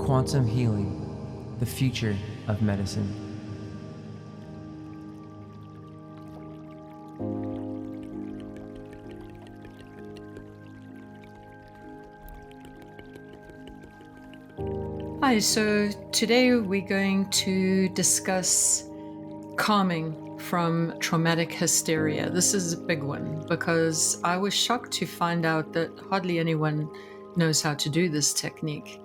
Quantum healing, the future of medicine. Hi, so today we're going to discuss calming from traumatic hysteria. This is a big one because I was shocked to find out that hardly anyone knows how to do this technique.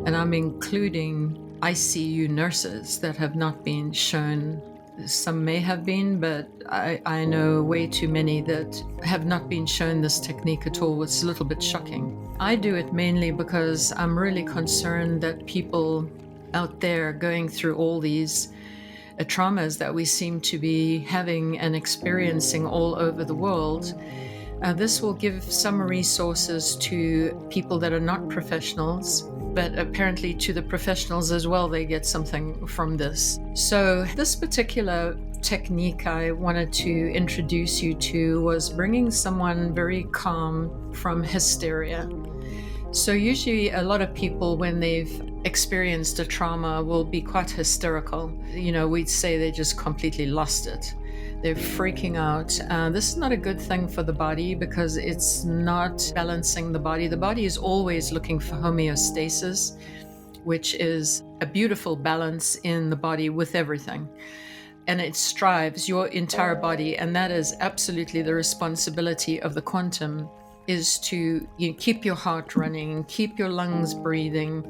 And I'm including ICU nurses that have not been shown. Some may have been, but I know way too many that have not been shown this technique at all. It's a little bit shocking. I do it mainly because I'm really concerned that people out there going through all these traumas that we seem to be having and experiencing all over the world. This will give some resources to people that are not professionals, but apparently to the professionals as well, they get something from this. So this particular technique I wanted to introduce you to was bringing someone very calm from hysteria. So usually a lot of people, when they've experienced a trauma, will be quite hysterical. We'd say they just completely lost it. They're freaking out. This is not a good thing for the body because it's not balancing the body. The body is always looking for homeostasis, which is a beautiful balance in the body with everything. And it strives your entire body, and that is absolutely the responsibility of the quantum, is to keep your heart running, keep your lungs breathing,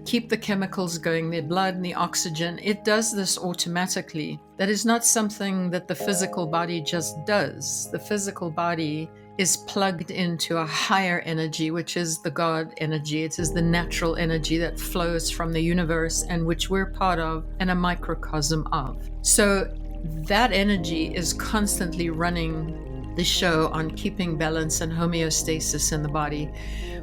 keep the chemicals going, the blood and the oxygen. It does this automatically. That is not something that the physical body just does. The physical body is plugged into a higher energy, which is the God energy. It is the natural energy that flows from the universe and which we're part of and a microcosm of. So that energy is constantly running the show on keeping balance and homeostasis in the body.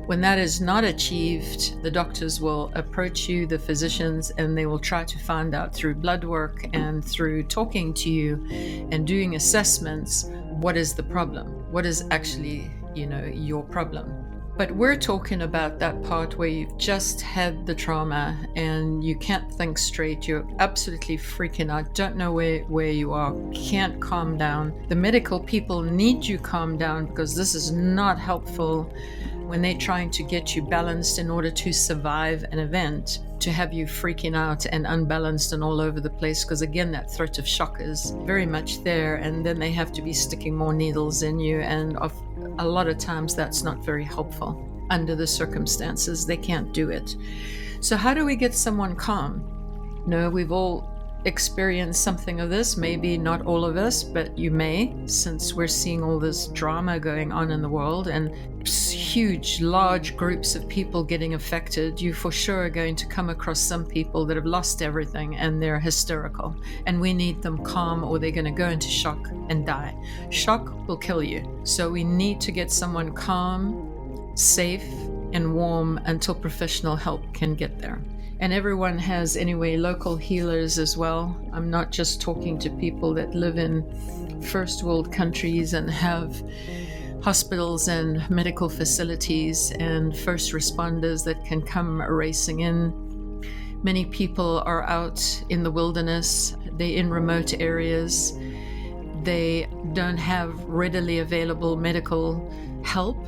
When that is not achieved, the doctors will approach you, the physicians, and they will try to find out through blood work and through talking to you and doing assessments, what is the problem? What is actually, your problem? But we're talking about that part where you've just had the trauma and you can't think straight. You're absolutely freaking out, don't know where you are, can't calm down. The medical people need you calm down because this is not helpful when they're trying to get you balanced in order to survive an event, to have you freaking out and unbalanced and all over the place, because again, that threat of shock is very much there, and then they have to be sticking more needles in you, and a lot of times that's not very helpful. Under the circumstances, they can't do it. So how do we get someone calm? No, we've all experienced something of this, maybe not all of us, but you may, since we're seeing all this drama going on in the world and huge, large groups of people getting affected. You for sure are going to come across some people that have lost everything and they're hysterical, and we need them calm or they're going to go into shock and die. Shock will kill you. So we need to get someone calm, safe, and warm until professional help can get there. And everyone has, anyway, local healers as well. I'm not just talking to people that live in first world countries and have hospitals and medical facilities and first responders that can come racing in. Many people are out in the wilderness. They're in remote areas. They don't have readily available medical help.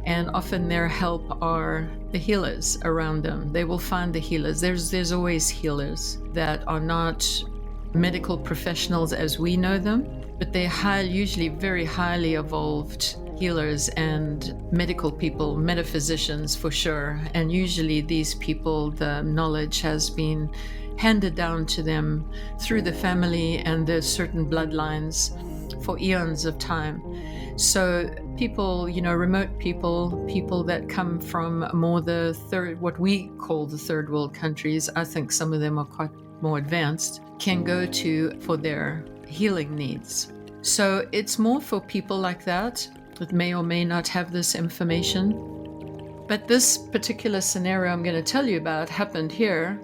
And often their help are the healers around them. They will find the healers. There's always healers that are not medical professionals as we know them, but they're usually very highly evolved healers and medical people, metaphysicians for sure. And usually these people, the knowledge has been handed down to them through the family and the certain bloodlines for eons of time. So people, remote people that come from more what we call the third world countries, I think some of them are quite more advanced, can go to for their healing needs. So it's more for people like that may or may not have this information. But this particular scenario I'm going to tell you about happened here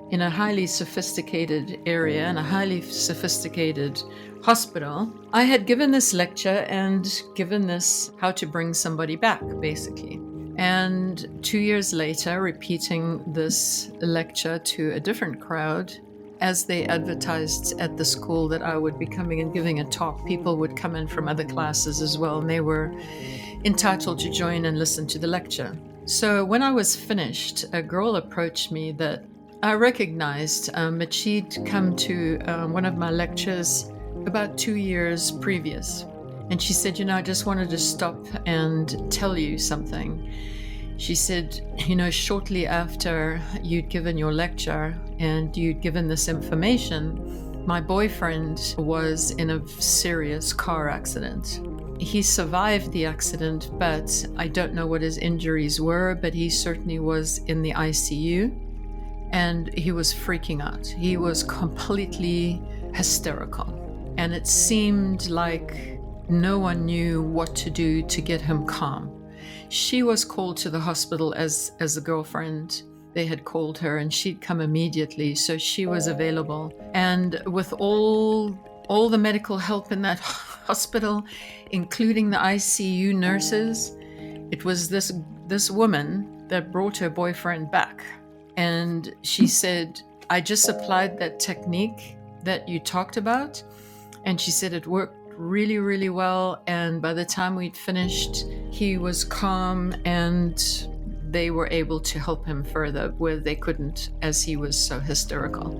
in a highly sophisticated area, in a highly sophisticated hospital. I had given this lecture and given this how to bring somebody back, basically. And 2 years later, repeating this lecture to a different crowd, as they advertised at the school that I would be coming and giving a talk, people would come in from other classes as well, and they were entitled to join and listen to the lecture. So when I was finished, a girl approached me that I recognized that she'd come to one of my lectures about 2 years previous. And she said, I just wanted to stop and tell you something. She said, shortly after you'd given your lecture and you'd given this information, my boyfriend was in a serious car accident. He survived the accident, but I don't know what his injuries were, but he certainly was in the ICU and he was freaking out. He was completely hysterical. And it seemed like no one knew what to do to get him calm. She was called to the hospital as a girlfriend. They had called her and she'd come immediately, so she was available. And with all the medical help in that hospital, including the ICU nurses, it was this woman that brought her boyfriend back. And she said, I just applied that technique that you talked about. And she said it worked really, really well. And by the time we'd finished, he was calm and they were able to help him further where they couldn't, as he was so hysterical.